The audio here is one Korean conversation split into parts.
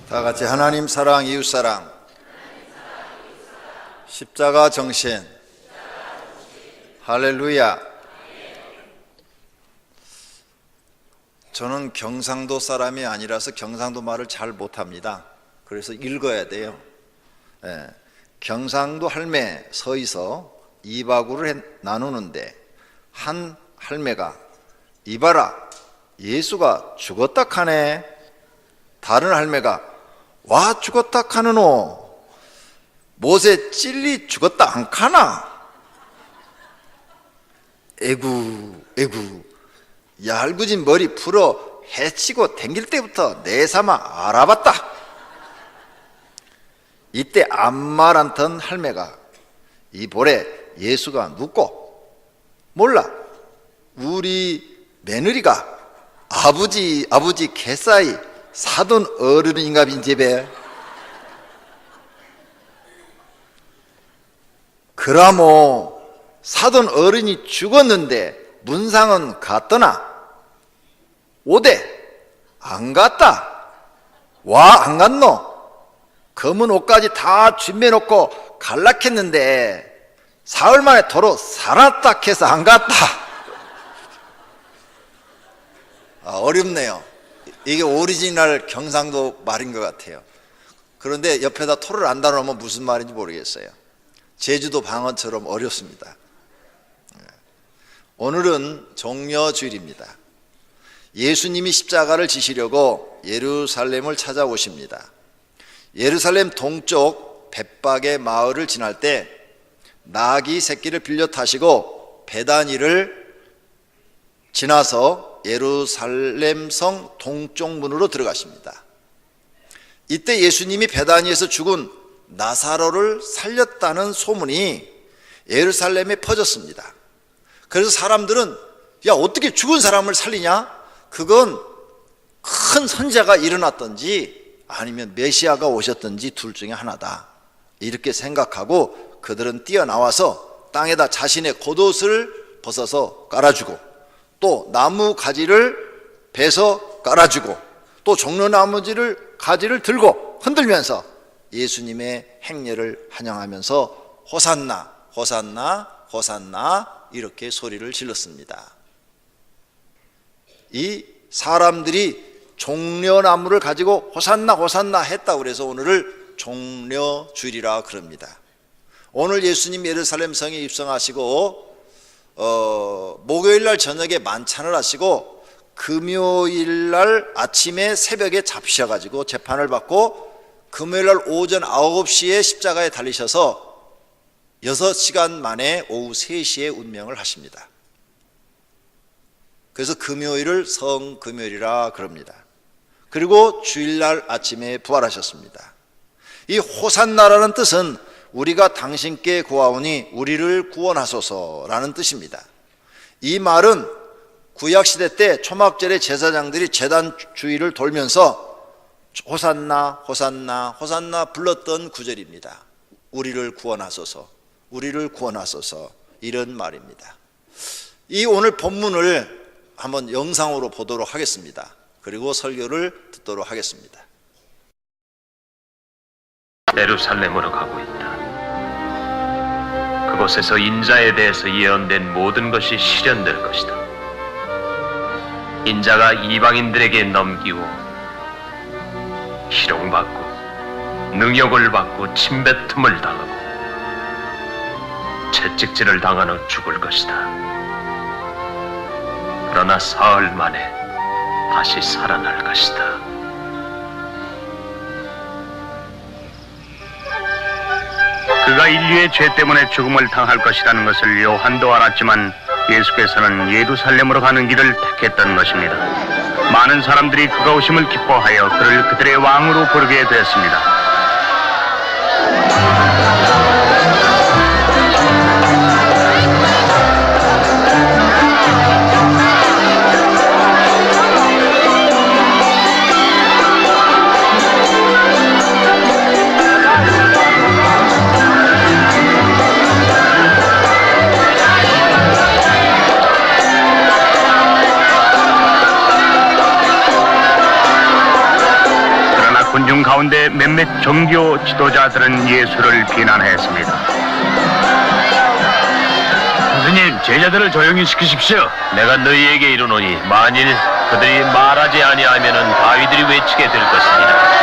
다 같이 하나님 사랑, 이웃 사랑, 십자가 정신, 할렐루야. 저는 경상도 사람이 아니라서 경상도 말을 잘 못합니다. 그래서 읽어야 돼요. 경상도 할매 서에서 이바구를 나누는데 한 할매가 이봐라, 예수가 죽었다 카네. 다른 할매가 와 죽었다 카느노. 못에 찔리 죽었다 안 카나. 에구 얄궂은 머리 풀어 해치고 댕길 때부터 내삼아 알아봤다. 이때 암말 않던 할매가 이 볼에 예수가 눕고 몰라, 우리 며느리가 아버지 개싸이 사돈 어른인가 빈집에. 그라모 사돈 어른이 죽었는데 문상은 갔더나 오대 안 갔다. 와 안 갔노? 검은 옷까지 다 준비해놓고 갈락했는데 사흘 만에 도로 살았다 해서 안 갔다. 어렵네요. 이게 오리지널 경상도 말인 것 같아요. 그런데 옆에다 토를 안 달아놓으면 무슨 말인지 모르겠어요. 제주도 방언처럼 어렵습니다. 오늘은 종려주일입니다. 예수님이 십자가를 지시려고 예루살렘을 찾아오십니다. 예루살렘 동쪽 벳박의 마을을 지날 때 나귀 새끼를 빌려 타시고 베다니를 지나서 예루살렘 성 동쪽 문으로 들어가십니다. 이때 예수님이 베다니에서 죽은 나사로를 살렸다는 소문이 예루살렘에 퍼졌습니다. 그래서 사람들은 야 어떻게 죽은 사람을 살리냐? 그건 큰 선자가 일어났든지 아니면 메시아가 오셨든지 둘 중에 하나다, 이렇게 생각하고 그들은 뛰어나와서 땅에다 자신의 겉옷을 벗어서 깔아주고 또 나무 가지를 베서 깔아주고 또 종려나무 가지를 들고 흔들면서 예수님의 행렬을 환영하면서 호산나 호산나 호산나 이렇게 소리를 질렀습니다. 이 사람들이 종려나무를 가지고 호산나 호산나 했다고 그래서 오늘을 종려주일이라 그럽니다. 오늘 예수님 예루살렘 성에 입성하시고 목요일날 저녁에 만찬을 하시고 금요일날 아침에 새벽에 잡히셔가지고 재판을 받고 금요일날 오전 9시에 십자가에 달리셔서 6시간 만에 오후 3시에 운명을 하십니다. 그래서 금요일을 성금요일이라 그럽니다. 그리고 주일날 아침에 부활하셨습니다. 이 호산나라는 뜻은 우리가 당신께 구하오니 우리를 구원하소서라는 뜻입니다. 이 말은 구약시대 때 초막절에 제사장들이 제단 주위를 돌면서 호산나 호산나 호산나 불렀던 구절입니다. 우리를 구원하소서, 우리를 구원하소서, 이런 말입니다. 이 오늘 본문을 한번 영상으로 보도록 하겠습니다. 그리고 설교를 듣도록 하겠습니다. 예루살렘으로 가고 있다. 그곳에서 인자에 대해서 예언된 모든 것이 실현될 것이다. 인자가 이방인들에게 넘기고 희롱받고 능욕을 받고 침뱉음을 당하고 채찍질을 당한 후 죽을 것이다. 그러나 사흘 만에 다시 살아날 것이다. 그가 인류의 죄 때문에 죽음을 당할 것이라는 것을 요한도 알았지만 예수께서는 예루살렘으로 가는 길을 택했던 것입니다. 많은 사람들이 그가 오심을 기뻐하여 그를 그들의 왕으로 부르게 되었습니다. 군중 가운데 몇몇 종교 지도자들은 예수를 비난했습니다. 선생님, 제자들을 조용히 시키십시오. 내가 너희에게 이르노니 만일 그들이 말하지 아니하면은 바위들이 외치게 될 것입니다.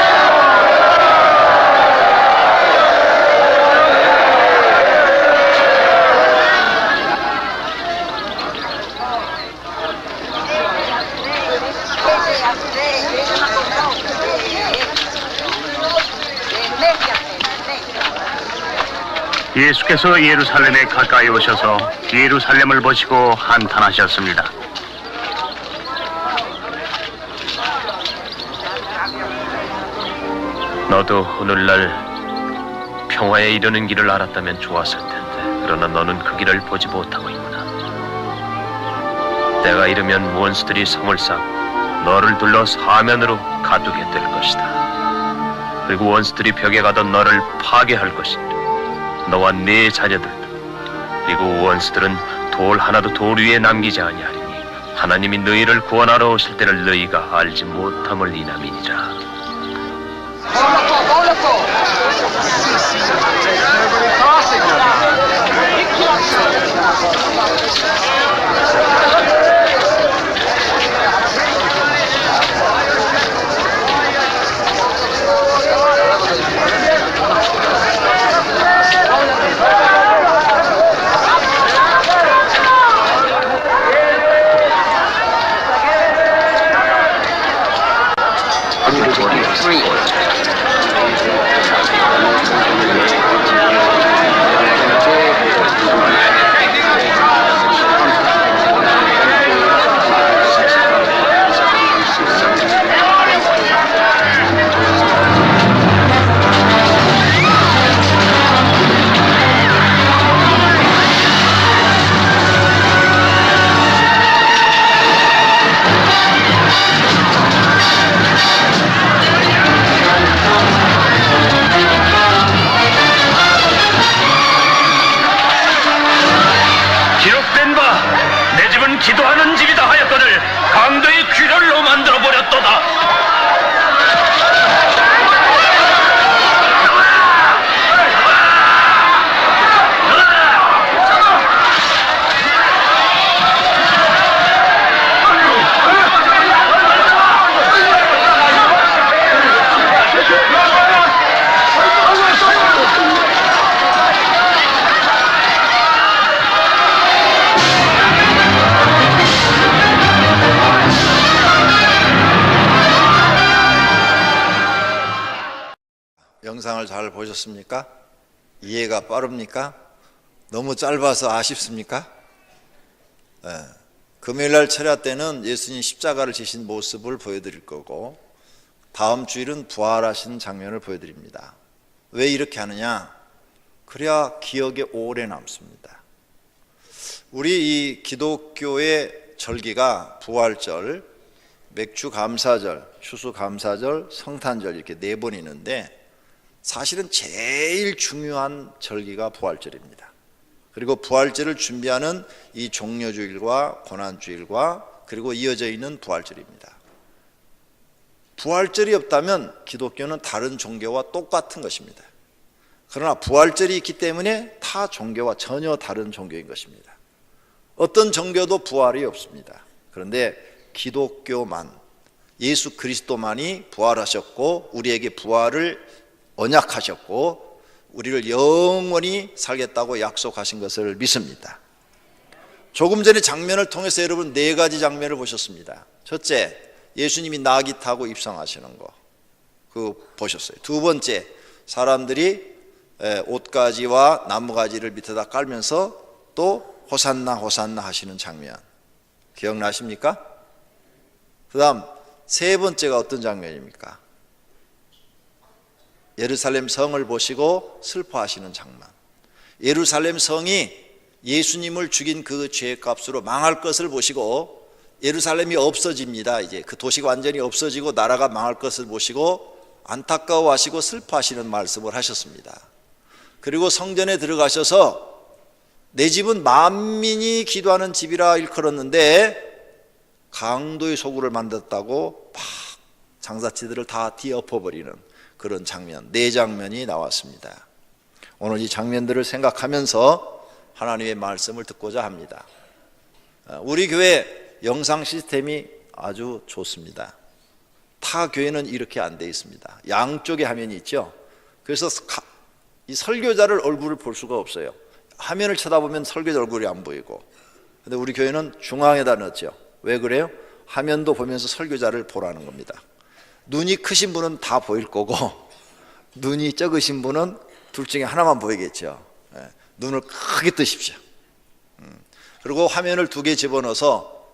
예수께서 예루살렘에 가까이 오셔서 예루살렘을 보시고 한탄하셨습니다. 너도 오늘날 평화에 이르는 길을 알았다면 좋았을 텐데 그러나 너는 그 길을 보지 못하고 있구나. 때가 이르면 원수들이 성을 쌓고 너를 둘러 사면으로 가두게 될 것이다. 그리고 원수들이 벽에 가던 너를 파괴할 것이다. 너와 네 자녀들도. 그리고 원수들은 돌 하나도 돌 위에 남기지 아니하리니 하나님이 너희를 구원하러 오실 때를 너희가 알지 못함을 이남이니라. 기록된 바 내 집은 기도하는 집이다 하였거늘 강도의 귀결로 만들어 버렸도다. 영상을 잘 보셨습니까? 이해가 빠릅니까? 너무 짧아서 아쉽습니까? 금요일날 철야 때는 예수님 십자가를 지신 모습을 보여드릴 거고 다음 주일은 부활하신 장면을 보여드립니다. 왜 이렇게 하느냐? 그래야 기억에 오래 남습니다. 우리 이 기독교의 절기가 부활절, 맥주감사절, 추수감사절, 성탄절 이렇게 4번 있는데 사실은 제일 중요한 절기가 부활절입니다. 그리고 부활절을 준비하는 이 종려주일과 고난주일과 그리고 이어져 있는 부활절입니다. 부활절이 없다면 기독교는 다른 종교와 똑같은 것입니다. 그러나 부활절이 있기 때문에 타 종교와 전혀 다른 종교인 것입니다. 어떤 종교도 부활이 없습니다. 그런데 기독교만, 예수 그리스도만이 부활하셨고 우리에게 부활을 언약하셨고 우리를 영원히 살겠다고 약속하신 것을 믿습니다. 조금 전에 장면을 통해서 여러분 4가지 장면을 보셨습니다. 첫째, 예수님이 나귀 타고 입성하시는 거 그거 보셨어요. 두 번째, 사람들이 옷가지와 나무가지를 밑에다 깔면서 또 호산나 호산나 하시는 장면 기억나십니까? 그 다음 3번째가 어떤 장면입니까? 예루살렘 성을 보시고 슬퍼하시는 장면. 예루살렘 성이 예수님을 죽인 그 죄값으로 망할 것을 보시고 예루살렘이 없어집니다. 이제 그 도시가 완전히 없어지고 나라가 망할 것을 보시고 안타까워하시고 슬퍼하시는 말씀을 하셨습니다. 그리고 성전에 들어가셔서 내 집은 만민이 기도하는 집이라 일컬었는데 강도의 소굴을 만들었다고 막 장사치들을 다 뒤엎어버리는 그런 장면, 네 장면이 나왔습니다. 오늘 이 장면들을 생각하면서 하나님의 말씀을 듣고자 합니다. 우리 교회 영상 시스템이 아주 좋습니다. 타 교회는 이렇게 안 돼 있습니다. 양쪽에 화면이 있죠. 그래서 이 설교자를 얼굴을 볼 수가 없어요. 화면을 쳐다보면 설교자 얼굴이 안 보이고. 근데 우리 교회는 중앙에다 넣었죠. 왜 그래요? 화면도 보면서 설교자를 보라는 겁니다. 눈이 크신 분은 다 보일 거고 눈이 적으신 분은 둘 중에 하나만 보이겠죠. 눈을 크게 뜨십시오. 그리고 화면을 2개 집어넣어서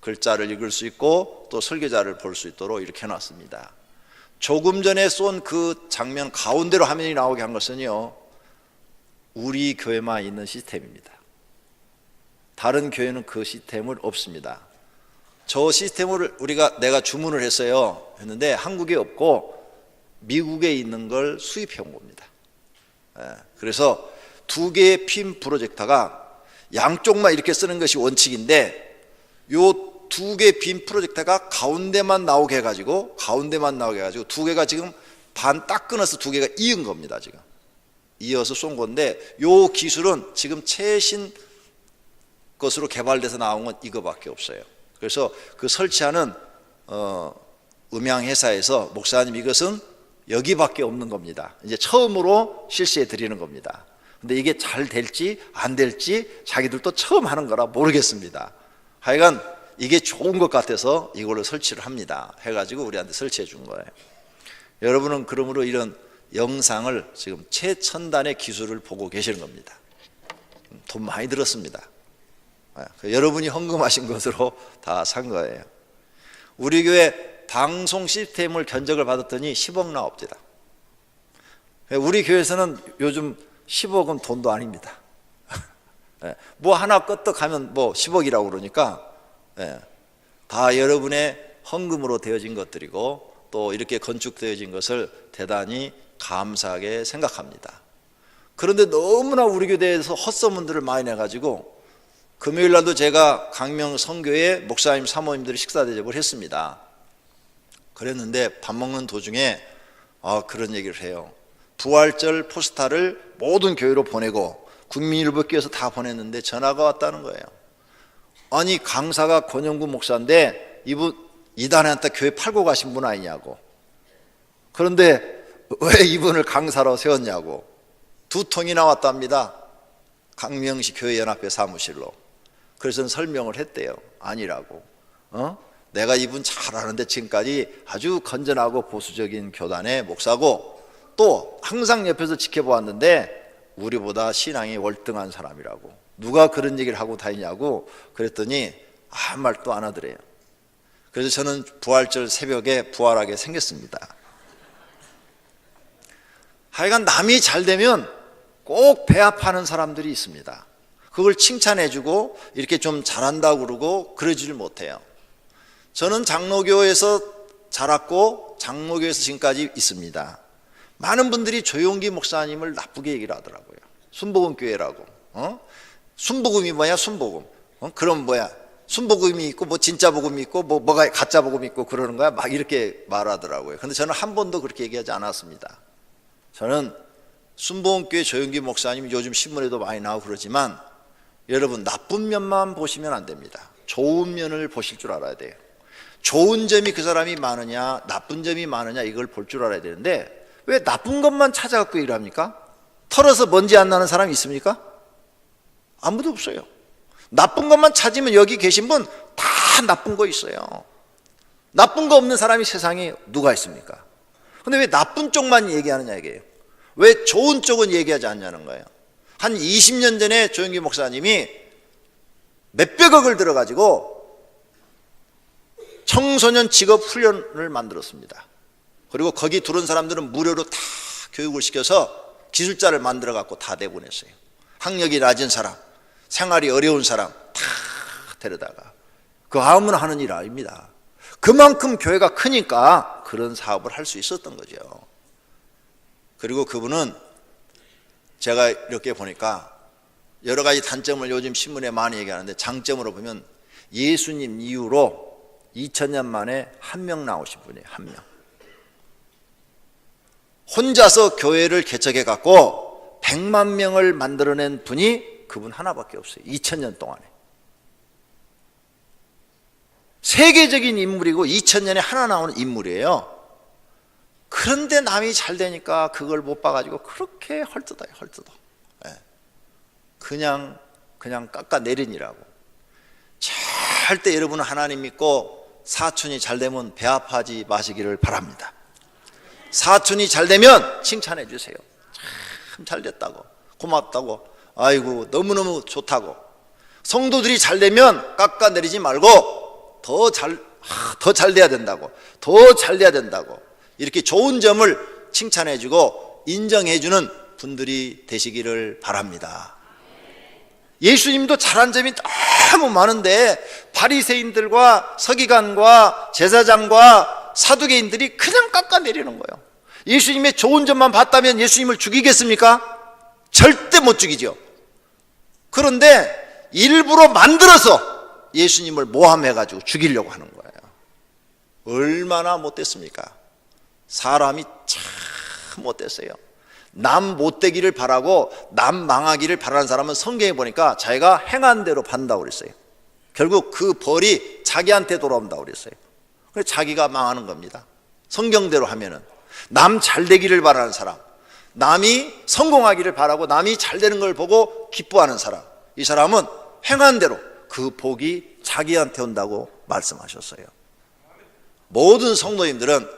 글자를 읽을 수 있고 또 설교자를 볼 수 있도록 이렇게 해놨습니다. 조금 전에 쏜 그 장면 가운데로 화면이 나오게 한 것은요, 우리 교회만 있는 시스템입니다. 다른 교회는 그 시스템을 없습니다. 저 시스템을 내가 주문을 했는데 한국에 없고 미국에 있는 걸 수입해 온 겁니다. 그래서 2개의 핀 프로젝터가 양쪽만 이렇게 쓰는 것이 원칙인데 요 2개 빈 프로젝터가 가운데만 나오게 해가지고 2개가 지금 반 딱 끊어서 2개가 이은 겁니다. 지금 이어서 쏜 건데 요 기술은 지금 최신 것으로 개발돼서 나온 건 이거밖에 없어요. 그래서 그 설치하는 음향 회사에서 목사님 이것은 여기밖에 없는 겁니다. 이제 처음으로 실시해 드리는 겁니다. 근데 이게 잘 될지 안 될지 자기들도 처음 하는 거라 모르겠습니다. 하여간 이게 좋은 것 같아서 이걸로 설치를 합니다. 해가지고 우리한테 설치해 준 거예요. 여러분은 그러므로 이런 영상을 지금 최첨단의 기술을 보고 계시는 겁니다. 돈 많이 들었습니다. 여러분이 헌금하신 것으로 다 산 거예요. 우리 교회 방송 시스템을 견적을 받았더니 10억 나옵니다. 우리 교회에서는 요즘 10억은 돈도 아닙니다. 뭐 하나 끄떡하면 뭐 10억이라고 그러니까 다 여러분의 헌금으로 되어진 것들이고 또 이렇게 건축되어진 것을 대단히 감사하게 생각합니다. 그런데 너무나 우리 교회에서 헛소문들을 많이 내가지고 금요일 날도 제가 강명 선교회 목사님 사모님들이 식사 대접을 했습니다. 그랬는데 밥 먹는 도중에 그런 얘기를 해요. 부활절 포스터를 모든 교회로 보내고 국민일보교에서 다 보냈는데 전화가 왔다는 거예요. 아니 강사가 권영구 목사인데 이분 이단한테 교회 팔고 가신 분 아니냐고. 그런데 왜 이분을 강사로 세웠냐고. 2통이나 왔답니다. 강명시 교회연합회 사무실로. 그래서 설명을 했대요. 아니라고. 내가 이분 잘 아는데 지금까지 아주 건전하고 보수적인 교단의 목사고 또 항상 옆에서 지켜보았는데 우리보다 신앙이 월등한 사람이라고. 누가 그런 얘기를 하고 다니냐고 그랬더니 아무 말도 안 하더래요. 그래서 저는 부활절 새벽에 부활하게 생겼습니다. 하여간 남이 잘 되면 꼭 배합하는 사람들이 있습니다. 그걸 칭찬해주고 이렇게 좀 잘한다고 그러고 그러지를 못해요. 저는 장로교에서 자랐고 장로교에서 지금까지 있습니다. 많은 분들이 조용기 목사님을 나쁘게 얘기를 하더라고요. 순복음교회라고. 순복음이 뭐야? 순복음. 그럼 뭐야? 순복음이 있고 뭐 진짜 복음이 있고 뭐가 가짜 복음이 있고 그러는 거야? 막 이렇게 말하더라고요. 근데 저는 한 번도 그렇게 얘기하지 않았습니다. 저는 순복음교회 조용기 목사님이 요즘 신문에도 많이 나오고 그러지만 여러분 나쁜 면만 보시면 안 됩니다. 좋은 면을 보실 줄 알아야 돼요. 좋은 점이 그 사람이 많으냐 나쁜 점이 많으냐 이걸 볼 줄 알아야 되는데 왜 나쁜 것만 찾아갖고 얘기를 합니까? 털어서 먼지 안 나는 사람이 있습니까? 아무도 없어요. 나쁜 것만 찾으면 여기 계신 분 다 나쁜 거 있어요. 나쁜 거 없는 사람이 세상에 누가 있습니까? 근데 왜 나쁜 쪽만 얘기하느냐 이게요. 왜 좋은 쪽은 얘기하지 않냐는 거예요. 한 20년 전에 조영기 목사님이 몇백억을 들어가지고 청소년 직업 훈련을 만들었습니다. 그리고 거기 들어온 사람들은 무료로 다 교육을 시켜서 기술자를 만들어 갖고 다 내보냈어요. 학력이 낮은 사람, 생활이 어려운 사람 다 데려다가. 그 아무나 하는 일 아닙니다. 그만큼 교회가 크니까 그런 사업을 할 수 있었던 거죠. 그리고 그분은 제가 이렇게 보니까 여러 가지 단점을 요즘 신문에 많이 얘기하는데 장점으로 보면 예수님 이후로 2000년 만에 한 명 나오신 분이에요. 한 명. 혼자서 교회를 개척해 갖고 100만 명을 만들어낸 분이 그분 하나밖에 없어요. 2000년 동안에. 세계적인 인물이고 2000년에 하나 나오는 인물이에요. 그런데 남이 잘 되니까 그걸 못 봐가지고 그렇게 헐뜯어요. 헐뜯어. 그냥 깎아내리니라고. 절대 여러분은 하나님 믿고 사촌이 잘 되면 배 아파하지 마시기를 바랍니다. 사촌이 잘 되면 칭찬해 주세요. 참 잘 됐다고, 고맙다고, 아이고 너무너무 좋다고. 성도들이 잘 되면 깎아내리지 말고 더 잘 돼야 된다고, 더 잘 돼야 된다고, 이렇게 좋은 점을 칭찬해 주고 인정해 주는 분들이 되시기를 바랍니다. 예수님도 잘한 점이 너무 많은데 바리새인들과 서기관과 제사장과 사두개인들이 그냥 깎아내리는 거예요. 예수님의 좋은 점만 봤다면 예수님을 죽이겠습니까? 절대 못 죽이죠. 그런데 일부러 만들어서 예수님을 모함해가지고 죽이려고 하는 거예요. 얼마나 못됐습니까? 사람이 참 못됐어요. 남 못되기를 바라고 남 망하기를 바라는 사람은 성경에 보니까 자기가 행한 대로 받는다고 그랬어요. 결국 그 벌이 자기한테 돌아온다고 그랬어요. 그래서 자기가 망하는 겁니다. 성경대로 하면은. 남 잘되기를 바라는 사람, 남이 성공하기를 바라고 남이 잘되는 걸 보고 기뻐하는 사람, 이 사람은 행한 대로 그 복이 자기한테 온다고 말씀하셨어요. 모든 성도님들은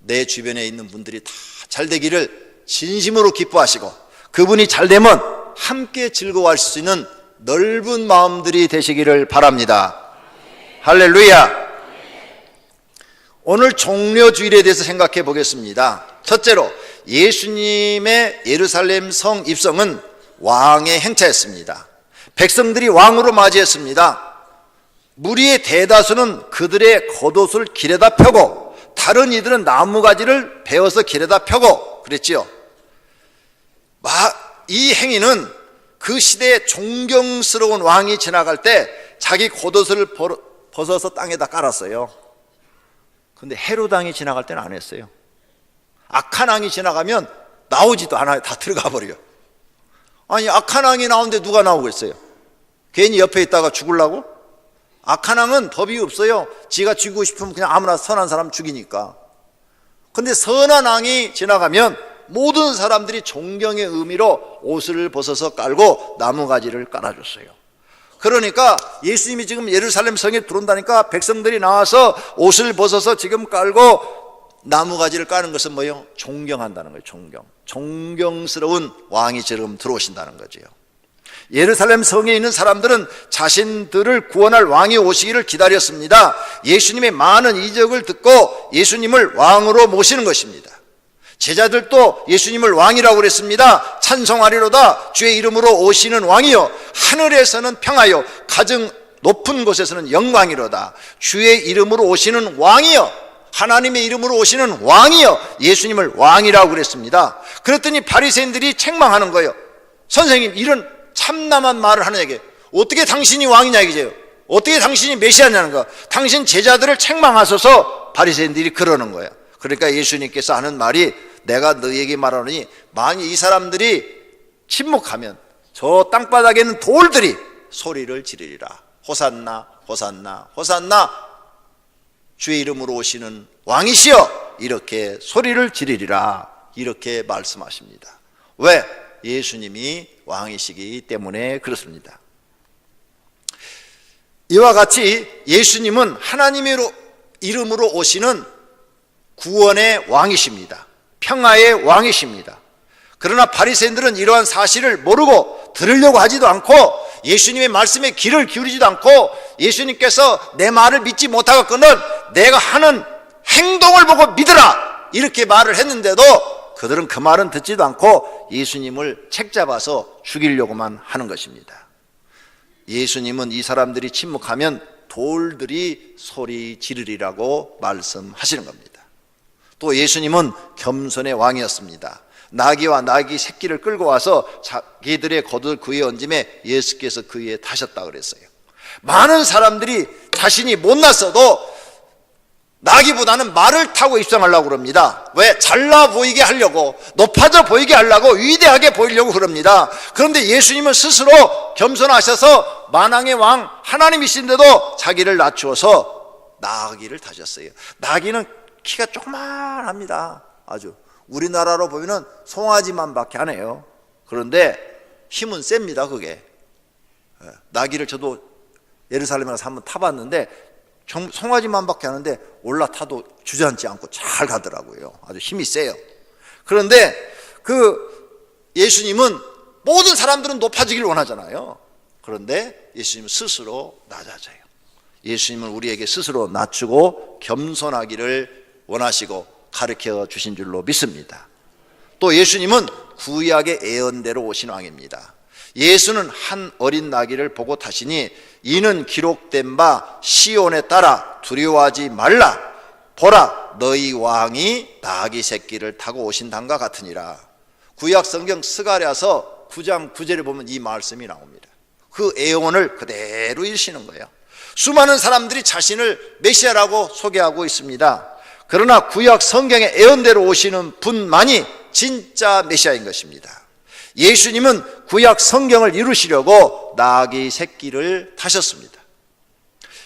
내 주변에 있는 분들이 다 잘되기를 진심으로 기뻐하시고 그분이 잘되면 함께 즐거워할 수 있는 넓은 마음들이 되시기를 바랍니다. 할렐루야. 오늘 종려주일에 대해서 생각해 보겠습니다. 첫째로 예수님의 예루살렘 성 입성은 왕의 행차였습니다. 백성들이 왕으로 맞이했습니다. 무리의 대다수는 그들의 겉옷을 길에다 펴고 다른 이들은 나무가지를 베어서 길에다 펴고 그랬지요. 이 행위는 그 시대에 존경스러운 왕이 지나갈 때 자기 겉옷을 벗어서 땅에다 깔았어요. 근데 헤롯 왕이 지나갈 때는 안 했어요. 악한 왕이 지나가면 나오지도 않아요. 다 들어가 버려요. 아니 악한 왕이 나오는데 누가 나오겠어요? 괜히 옆에 있다가 죽으려고? 악한 왕은 법이 없어요. 지가 죽이고 싶으면 그냥 아무나 선한 사람 죽이니까. 근데 선한 왕이 지나가면 모든 사람들이 존경의 의미로 옷을 벗어서 깔고 나무가지를 깔아줬어요. 그러니까 예수님이 지금 예루살렘 성에 들어온다니까 백성들이 나와서 옷을 벗어서 지금 깔고 나무가지를 까는 것은 뭐예요? 존경한다는 거예요. 존경스러운 왕이 지금 들어오신다는 거죠. 예루살렘 성에 있는 사람들은 자신들을 구원할 왕이 오시기를 기다렸습니다. 예수님의 많은 이적을 듣고 예수님을 왕으로 모시는 것입니다. 제자들도 예수님을 왕이라고 그랬습니다. 찬송하리로다 주의 이름으로 오시는 왕이요 하늘에서는 평화요 가장 높은 곳에서는 영광이로다 주의 이름으로 오시는 왕이요 하나님의 이름으로 오시는 왕이요 예수님을 왕이라고 그랬습니다. 그랬더니 바리새인들이 책망하는 거예요. 선생님 이런 참남한 말을 하는 얘기예요. 어떻게 당신이 왕이냐 이게요. 어떻게 당신이 메시아냐는 거. 당신 제자들을 책망하셔서 바리새인들이 그러는 거예요. 그러니까 예수님께서 하는 말이 내가 너희에게 말하노니 만약 이 사람들이 침묵하면 저 땅바닥에 있는 돌들이 소리를 지르리라. 호산나 호산나 호산나 주의 이름으로 오시는 왕이시여 이렇게 소리를 지르리라. 이렇게 말씀하십니다. 왜? 예수님이 왕이시기 때문에 그렇습니다. 이와 같이 예수님은 하나님의 이름으로 오시는 구원의 왕이십니다. 평화의 왕이십니다. 그러나 바리새인들은 이러한 사실을 모르고 들으려고 하지도 않고 예수님의 말씀에 귀를 기울이지도 않고 예수님께서 내 말을 믿지 못하겠거든 내가 하는 행동을 보고 믿으라 이렇게 말을 했는데도 그들은 그 말은 듣지도 않고 예수님을 책잡아서 죽이려고만 하는 것입니다. 예수님은 이 사람들이 침묵하면 돌들이 소리 지르리라고 말씀하시는 겁니다. 또 예수님은 겸손의 왕이었습니다. 나귀와 나귀 새끼를 끌고 와서 자기들의 겉을 그 위에 얹음에 예수께서 그 위에 타셨다 그랬어요. 많은 사람들이 자신이 못났어도 나귀보다는 말을 타고 입성하려고 그럽니다. 왜? 잘나 보이게 하려고, 높아져 보이게 하려고, 위대하게 보이려고 그럽니다. 그런데 예수님은 스스로 겸손하셔서 만왕의 왕 하나님이신데도 자기를 낮추어서 나귀를 타셨어요. 나귀는 키가 조그만합니다. 아주 우리나라로 보면은 송아지만밖에 안 해요. 그런데 힘은 셉니다. 그게 나귀를 저도 예루살렘에 가서 한번 타봤는데 송아지만밖에 하는데 올라타도 주저앉지 않고 잘 가더라고요. 아주 힘이 세요. 그런데 예수님은 모든 사람들은 높아지길 원하잖아요. 그런데 예수님은 스스로 낮아져요. 예수님은 우리에게 스스로 낮추고 겸손하기를 원하시고 가르쳐 주신 줄로 믿습니다. 또 예수님은 구약의 예언대로 오신 왕입니다. 예수는 한 어린 나귀를 보고 타시니 이는 기록된 바 시온에 따라 두려워하지 말라. 보라, 너희 왕이 나귀 새끼를 타고 오신단과 같으니라. 구약 성경 스가랴서 9장 9절에 보면 이 말씀이 나옵니다. 그 예언을 그대로 일시는 거예요. 수많은 사람들이 자신을 메시아라고 소개하고 있습니다. 그러나 구약 성경의 예언대로 오시는 분만이 진짜 메시아인 것입니다. 예수님은 구약 성경을 이루시려고 나귀 새끼를 타셨습니다.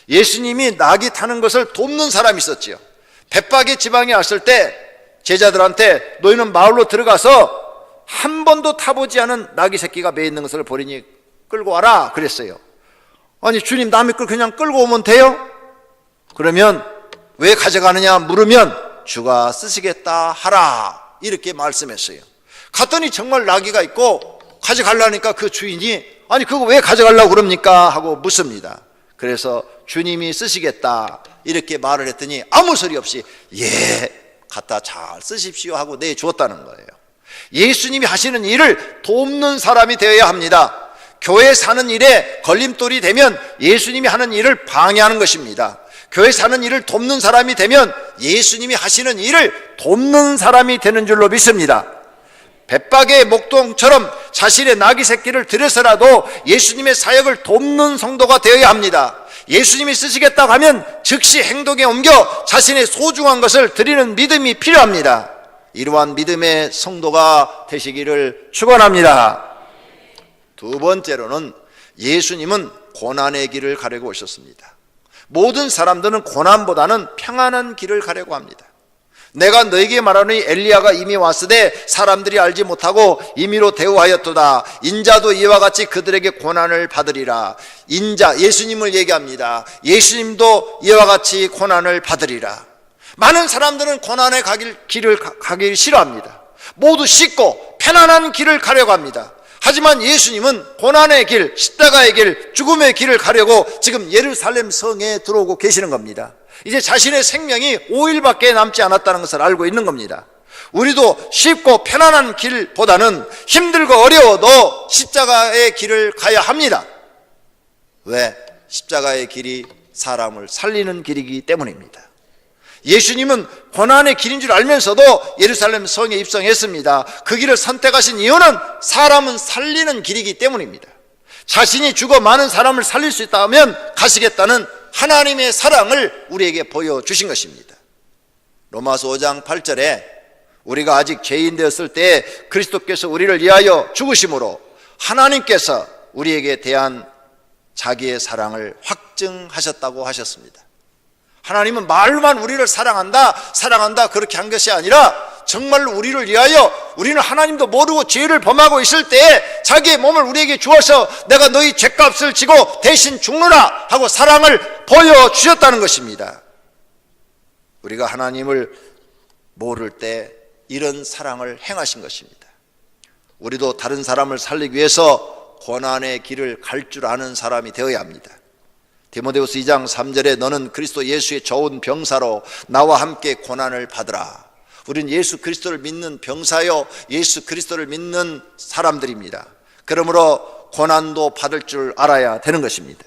예수님이 나귀 타는 것을 돕는 사람이 있었지요. 벳바게 지방에 왔을 때 제자들한테 너희는 마을로 들어가서 한 번도 타보지 않은 나귀 새끼가 매 있는 것을 보리니 끌고 와라 그랬어요. 아니 주님, 남의 걸 그냥 끌고 오면 돼요? 그러면 왜 가져가느냐 물으면 주가 쓰시겠다 하라 이렇게 말씀했어요. 갔더니 정말 나귀가 있고 가져가려니까 그 주인이 아니 그거 왜 가져가려고 그럽니까 하고 묻습니다. 그래서 주님이 쓰시겠다 이렇게 말을 했더니 아무 소리 없이 예, 갖다 잘 쓰십시오 하고 내주었다는 거예요. 예수님이 하시는 일을 돕는 사람이 되어야 합니다. 교회 사는 일에 걸림돌이 되면 예수님이 하는 일을 방해하는 것입니다. 교회 사는 일을 돕는 사람이 되면 예수님이 하시는 일을 돕는 사람이 되는 줄로 믿습니다. 벳바게의 목동처럼 자신의 나귀 새끼를 들여서라도 예수님의 사역을 돕는 성도가 되어야 합니다. 예수님이 쓰시겠다고 하면 즉시 행동에 옮겨 자신의 소중한 것을 드리는 믿음이 필요합니다. 이러한 믿음의 성도가 되시기를 축원합니다. 두 번째로는 예수님은 고난의 길을 가려고 오셨습니다. 모든 사람들은 고난보다는 평안한 길을 가려고 합니다. 내가 너에게 말하노니 엘리야가 이미 왔으되 사람들이 알지 못하고 임의로 대우하였도다. 인자도 이와 같이 그들에게 고난을 받으리라. 인자, 예수님을 얘기합니다. 예수님도 이와 같이 고난을 받으리라. 많은 사람들은 고난의 길을 가기 싫어합니다. 모두 쉽고 편안한 길을 가려고 합니다. 하지만 예수님은 고난의 길, 십자가의 길, 죽음의 길을 가려고 지금 예루살렘 성에 들어오고 계시는 겁니다. 이제 자신의 생명이 5일밖에 남지 않았다는 것을 알고 있는 겁니다. 우리도 쉽고 편안한 길보다는 힘들고 어려워도 십자가의 길을 가야 합니다. 왜? 십자가의 길이 사람을 살리는 길이기 때문입니다. 예수님은 고난의 길인 줄 알면서도 예루살렘 성에 입성했습니다. 그 길을 선택하신 이유는 사람은 살리는 길이기 때문입니다. 자신이 죽어 많은 사람을 살릴 수 있다면 가시겠다는 하나님의 사랑을 우리에게 보여주신 것입니다. 로마서 5장 8절에 우리가 아직 죄인 되었을 때 그리스도께서 우리를 위하여 죽으심으로 하나님께서 우리에게 대한 자기의 사랑을 확증하셨다고 하셨습니다. 하나님은 말로만 우리를 사랑한다 그렇게 한 것이 아니라 정말로 우리를 위하여, 우리는 하나님도 모르고 죄를 범하고 있을 때에 자기의 몸을 우리에게 주어서 내가 너희 죄값을 지고 대신 죽노라 하고 사랑을 보여주셨다는 것입니다. 우리가 하나님을 모를 때 이런 사랑을 행하신 것입니다. 우리도 다른 사람을 살리기 위해서 고난의 길을 갈 줄 아는 사람이 되어야 합니다. 디모데후서 2장 3절에 너는 그리스도 예수의 좋은 병사로 나와 함께 고난을 받으라. 우리는 예수 그리스도를 믿는 병사요, 예수 그리스도를 믿는 사람들입니다. 그러므로 고난도 받을 줄 알아야 되는 것입니다.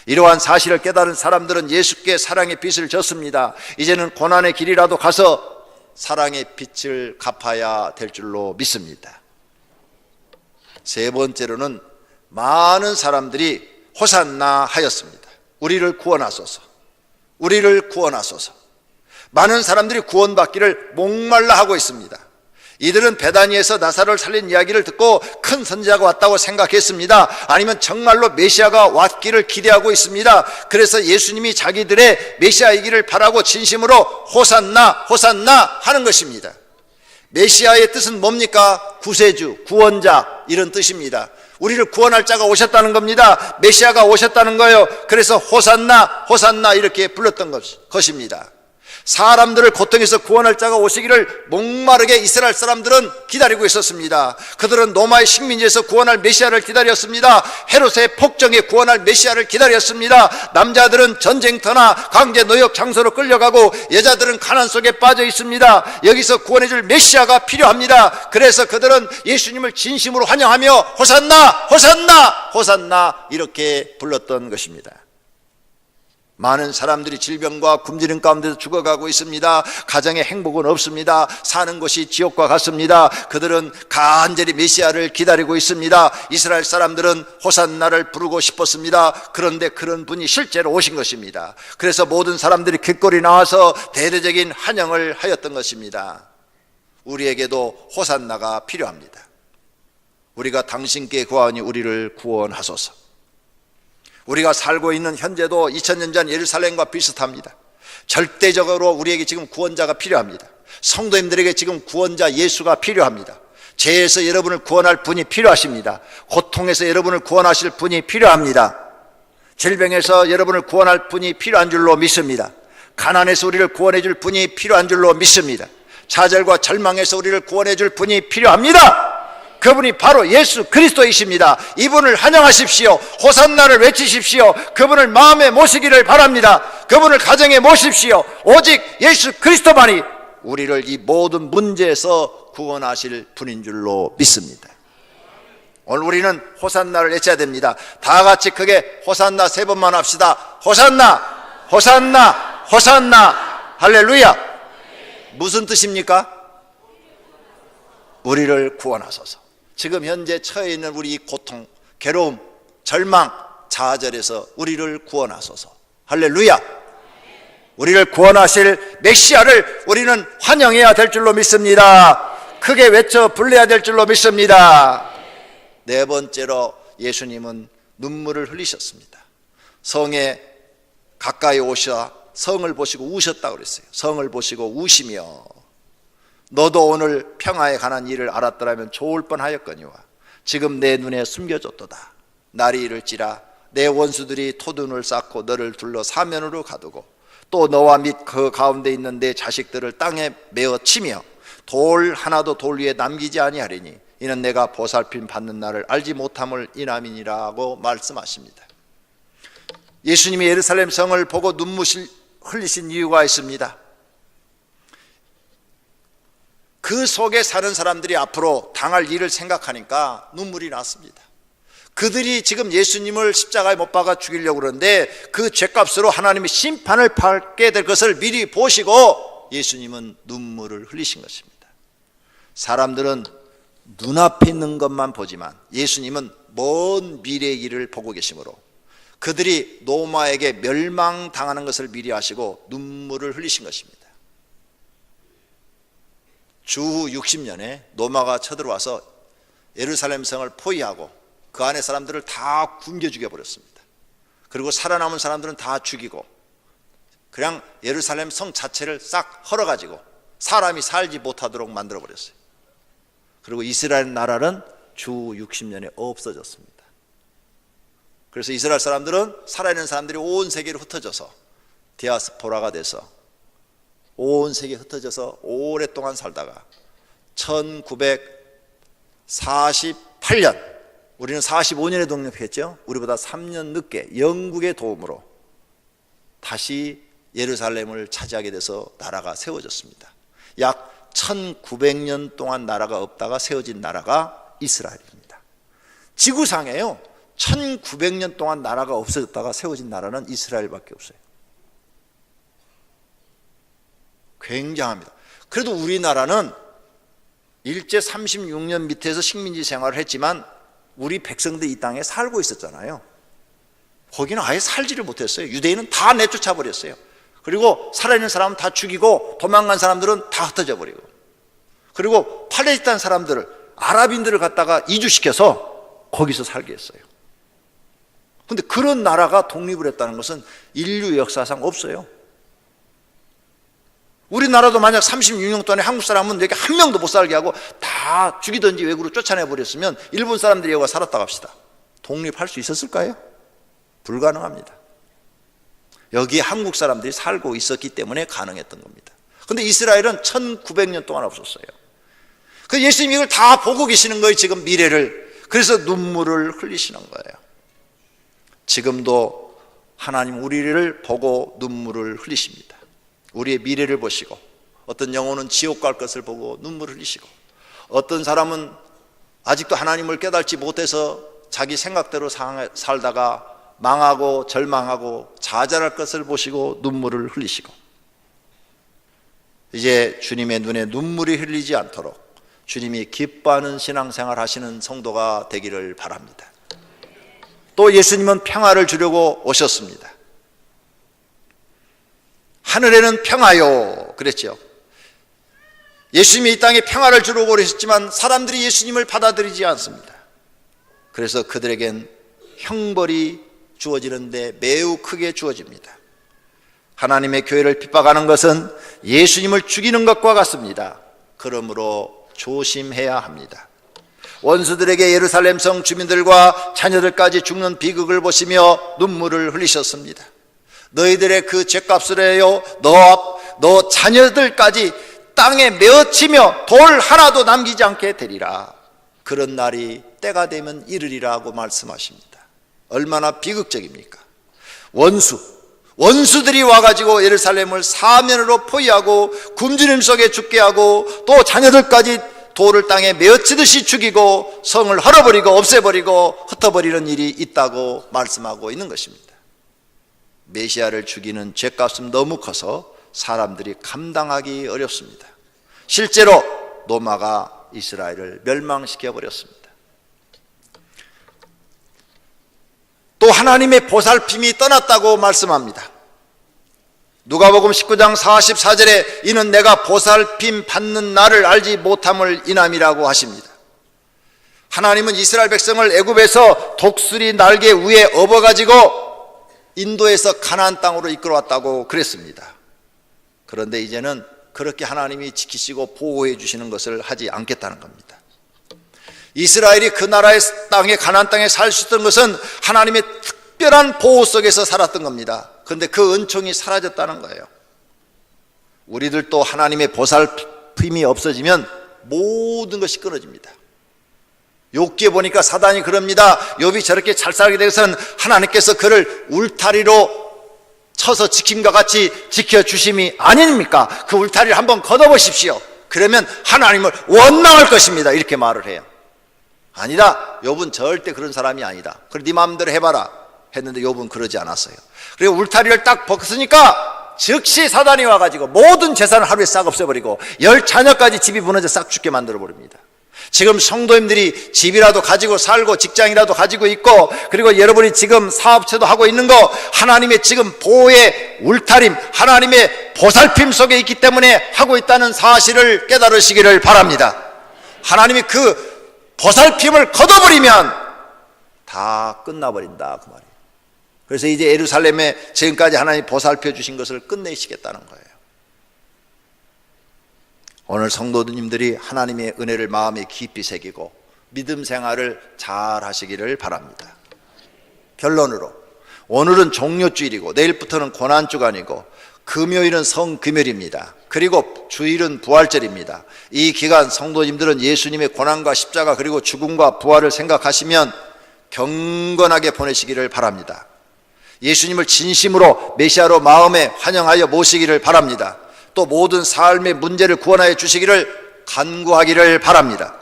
이러한 사실을 깨달은 사람들은 예수께 사랑의 빚을 졌습니다. 이제는 고난의 길이라도 가서 사랑의 빚을 갚아야 될 줄로 믿습니다. 세 번째로는 많은 사람들이 호산나 하였습니다. 우리를 구원하소서. 우리를 구원하소서. 많은 사람들이 구원받기를 목말라 하고 있습니다. 이들은 베다니에서 나사로를 살린 이야기를 듣고 큰 선지자가 왔다고 생각했습니다. 아니면 정말로 메시아가 왔기를 기대하고 있습니다. 그래서 예수님이 자기들의 메시아이기를 바라고 진심으로 호산나 호산나 하는 것입니다. 메시아의 뜻은 뭡니까? 구세주, 구원자, 이런 뜻입니다. 우리를 구원할 자가 오셨다는 겁니다. 메시아가 오셨다는 거예요. 그래서 호산나 호산나 이렇게 불렀던 것입니다. 사람들을 고통에서 구원할 자가 오시기를 목마르게 이스라엘 사람들은 기다리고 있었습니다. 그들은 로마의 식민지에서 구원할 메시아를 기다렸습니다. 헤롯의 폭정에 구원할 메시아를 기다렸습니다. 남자들은 전쟁터나 강제 노역 장소로 끌려가고 여자들은 가난 속에 빠져 있습니다. 여기서 구원해줄 메시아가 필요합니다. 그래서 그들은 예수님을 진심으로 환영하며 호산나 호산나 호산나 이렇게 불렀던 것입니다. 많은 사람들이 질병과 굶주림 가운데서 죽어가고 있습니다. 가정에 행복은 없습니다. 사는 곳이 지옥과 같습니다. 그들은 간절히 메시아를 기다리고 있습니다. 이스라엘 사람들은 호산나를 부르고 싶었습니다. 그런데 그런 분이 실제로 오신 것입니다. 그래서 모든 사람들이 길거리 나와서 대대적인 환영을 하였던 것입니다. 우리에게도 호산나가 필요합니다. 우리가 당신께 구하니 우리를 구원하소서. 우리가 살고 있는 현재도 2000년 전 예루살렘과 비슷합니다. 절대적으로 우리에게 지금 구원자가 필요합니다. 성도님들에게 지금 구원자 예수가 필요합니다. 죄에서 여러분을 구원할 분이 필요하십니다. 고통에서 여러분을 구원하실 분이 필요합니다. 질병에서 여러분을 구원할 분이 필요한 줄로 믿습니다. 가난에서 우리를 구원해 줄 분이 필요한 줄로 믿습니다. 좌절과 절망에서 우리를 구원해 줄 분이 필요합니다. 그분이 바로 예수 그리스도이십니다. 이분을 환영하십시오. 호산나를 외치십시오. 그분을 마음에 모시기를 바랍니다. 그분을 가정에 모십시오. 오직 예수 그리스도만이 우리를 이 모든 문제에서 구원하실 분인 줄로 믿습니다. 오늘 우리는 호산나를 외쳐야 됩니다. 다 같이 크게 호산나 3번만 합시다. 호산나 호산나 호산나 할렐루야. 무슨 뜻입니까? 우리를 구원하소서. 지금 현재 처해 있는 우리 고통, 괴로움, 절망, 좌절에서 우리를 구원하소서. 할렐루야. 우리를 구원하실 메시아를 우리는 환영해야 될 줄로 믿습니다. 크게 외쳐 불러야 될 줄로 믿습니다. 4번째로 예수님은 눈물을 흘리셨습니다. 성에 가까이 오셔 성을 보시고 우셨다고 그랬어요. 성을 보시고 우시며 너도 오늘 평화에 관한 일을 알았더라면 좋을 뻔하였거니와 지금 내 눈에 숨겨졌도다. 날이 이를지라 내 원수들이 토둔을 쌓고 너를 둘러 사면으로 가두고 또 너와 및 그 가운데 있는 내 자식들을 땅에 메어 치며 돌 하나도 돌 위에 남기지 아니하리니 이는 내가 보살핌 받는 날을 알지 못함을 인함이니라고 말씀하십니다. 예수님이 예루살렘 성을 보고 눈물 흘리신 이유가 있습니다. 그 속에 사는 사람들이 앞으로 당할 일을 생각하니까 눈물이 났습니다. 그들이 지금 예수님을 십자가에 못 박아 죽이려고 그러는데 그 죄값으로 하나님이 심판을 받게 될 것을 미리 보시고 예수님은 눈물을 흘리신 것입니다. 사람들은 눈앞에 있는 것만 보지만 예수님은 먼 미래의 일을 보고 계시므로 그들이 로마에게 멸망당하는 것을 미리 아시고 눈물을 흘리신 것입니다. 주후 60년에 로마가 쳐들어와서 예루살렘 성을 포위하고 그 안에 사람들을 다 굶겨 죽여버렸습니다. 그리고 살아남은 사람들은 다 죽이고 그냥 예루살렘 성 자체를 싹 헐어가지고 사람이 살지 못하도록 만들어버렸어요. 그리고 이스라엘 나라는 주후 60년에 없어졌습니다. 그래서 이스라엘 사람들은 살아있는 사람들이 온 세계로 흩어져서 디아스포라가 돼서 온 세계에 흩어져서 오랫동안 살다가 1948년 우리는 45년에 독립했죠. 우리보다 3년 늦게 영국의 도움으로 다시 예루살렘을 차지하게 돼서 나라가 세워졌습니다. 약 1900년 동안 나라가 없다가 세워진 나라가 이스라엘입니다. 지구상에요 1900년 동안 나라가 없어졌다가 세워진 나라는 이스라엘밖에 없어요. 굉장합니다. 그래도 우리나라는 일제 36년 밑에서 식민지 생활을 했지만 우리 백성들이 이 땅에 살고 있었잖아요. 거기는 아예 살지를 못했어요. 유대인은 다 내쫓아 버렸어요. 그리고 살아있는 사람은 다 죽이고 도망간 사람들은 다 흩어져 버리고, 그리고 팔레스타인 사람들을, 아랍인들을 갖다가 이주시켜서 거기서 살게 했어요. 근데 그런 나라가 독립을 했다는 것은 인류 역사상 없어요. 우리나라도 만약 36년 동안에 한국 사람은 여기 한 명도 못 살게 하고 다 죽이든지 외국으로 쫓아내버렸으면 일본 사람들이 여기 살았다고 합시다. 독립할 수 있었을까요? 불가능합니다. 여기에 한국 사람들이 살고 있었기 때문에 가능했던 겁니다. 그런데 이스라엘은 1900년 동안 없었어요. 그 예수님이 이걸 다 보고 계시는 거예요. 지금 미래를. 그래서 눈물을 흘리시는 거예요. 지금도 하나님 우리를 보고 눈물을 흘리십니다. 우리의 미래를 보시고, 어떤 영혼은 지옥 갈 것을 보고 눈물을 흘리시고, 어떤 사람은 아직도 하나님을 깨닫지 못해서 자기 생각대로 살다가 망하고 절망하고 좌절할 것을 보시고 눈물을 흘리시고, 이제 주님의 눈에 눈물이 흘리지 않도록 주님이 기뻐하는 신앙생활 하시는 성도가 되기를 바랍니다. 또 예수님은 평화를 주려고 오셨습니다. 하늘에는 평화요 그랬죠. 예수님이 이 땅에 평화를 주려고 오셨지만 사람들이 예수님을 받아들이지 않습니다. 그래서 그들에겐 형벌이 주어지는데 매우 크게 주어집니다. 하나님의 교회를 핍박하는 것은 예수님을 죽이는 것과 같습니다. 그러므로 조심해야 합니다. 원수들에게 예루살렘 성 주민들과 자녀들까지 죽는 비극을 보시며 눈물을 흘리셨습니다. 너희들의 그 죗값을 해요. 너 자녀들까지 땅에 메어치며 돌 하나도 남기지 않게 되리라. 그런 날이 때가 되면 이르리라고 말씀하십니다. 얼마나 비극적입니까? 원수들이 와가지고 예루살렘을 사면으로 포위하고 굶주림 속에 죽게 하고 또 자녀들까지 돌을 땅에 메어치듯이 죽이고 성을 헐어버리고 없애버리고 흩어버리는 일이 있다고 말씀하고 있는 것입니다. 메시아를 죽이는 죗값은 너무 커서 사람들이 감당하기 어렵습니다. 실제로 로마가 이스라엘을 멸망시켜버렸습니다. 또 하나님의 보살핌이 떠났다고 말씀합니다. 누가복음 19장 44절에 이는 내가 보살핌 받는 날을 알지 못함을 인함이라고 하십니다. 하나님은 이스라엘 백성을 애굽에서 독수리 날개 위에 업어가지고 인도에서 가나안 땅으로 이끌어왔다고 그랬습니다. 그런데 이제는 그렇게 하나님이 지키시고 보호해 주시는 것을 하지 않겠다는 겁니다. 이스라엘이 그 나라의 땅에 가나안 땅에 살 수 있던 것은 하나님의 특별한 보호 속에서 살았던 겁니다. 그런데 그 은총이 사라졌다는 거예요. 우리들도 하나님의 보살핌이 없어지면 모든 것이 끊어집니다. 욥기에 보니까 사단이 그럽니다. 욥이 저렇게 잘 살게 된 것은 하나님께서 그를 울타리로 쳐서 지킴과 같이 지켜주심이 아닙니까? 그 울타리를 한번 걷어보십시오. 그러면 하나님을 원망할 것입니다. 이렇게 말을 해요. 아니다. 욥은 절대 그런 사람이 아니다. 그래 네 마음대로 해봐라 했는데 욥은 그러지 않았어요. 그리고 울타리를 딱 벗으니까 즉시 사단이 와가지고 모든 재산을 하루에 싹 없애버리고 10자녀까지 집이 무너져 싹 죽게 만들어버립니다. 지금 성도님들이 집이라도 가지고 살고 직장이라도 가지고 있고 그리고 여러분이 지금 사업체도 하고 있는 거 하나님의 지금 보호의 울타림, 하나님의 보살핌 속에 있기 때문에 하고 있다는 사실을 깨달으시기를 바랍니다. 하나님이 그 보살핌을 걷어버리면 다 끝나버린다 그 말이에요. 그래서 이제 예루살렘에 지금까지 하나님이 보살펴 주신 것을 끝내시겠다는 거예요. 오늘 성도님들이 하나님의 은혜를 마음에 깊이 새기고 믿음 생활을 잘 하시기를 바랍니다. 결론으로 오늘은 종료주일이고 내일부터는 고난주간이고 금요일은 성금요일입니다. 그리고 주일은 부활절입니다. 이 기간 성도님들은 예수님의 고난과 십자가 그리고 죽음과 부활을 생각하시면 경건하게 보내시기를 바랍니다. 예수님을 진심으로 메시아로 마음에 환영하여 모시기를 바랍니다. 또 모든 삶의 문제를 구원하여 주시기를 간구하기를 바랍니다.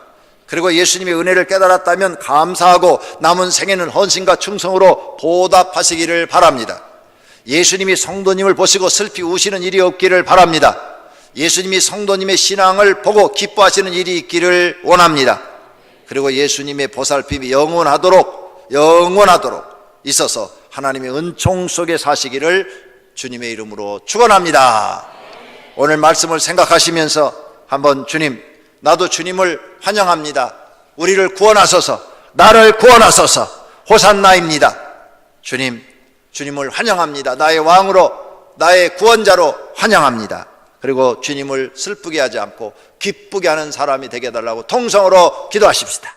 그리고 예수님의 은혜를 깨달았다면 감사하고 남은 생애는 헌신과 충성으로 보답하시기를 바랍니다. 예수님이 성도님을 보시고 슬피 우시는 일이 없기를 바랍니다. 예수님이 성도님의 신앙을 보고 기뻐하시는 일이 있기를 원합니다. 그리고 예수님의 보살핌이 영원하도록 있어서 하나님의 은총 속에 사시기를 주님의 이름으로 축원합니다. 오늘 말씀을 생각하시면서 한번 주님, 나도 주님을 환영합니다. 우리를 구원하소서, 나를 구원하소서, 호산나입니다. 주님, 주님을 환영합니다. 나의 왕으로, 나의 구원자로 환영합니다. 그리고 주님을 슬프게 하지 않고 기쁘게 하는 사람이 되게 해달라고 통성으로 기도하십시다.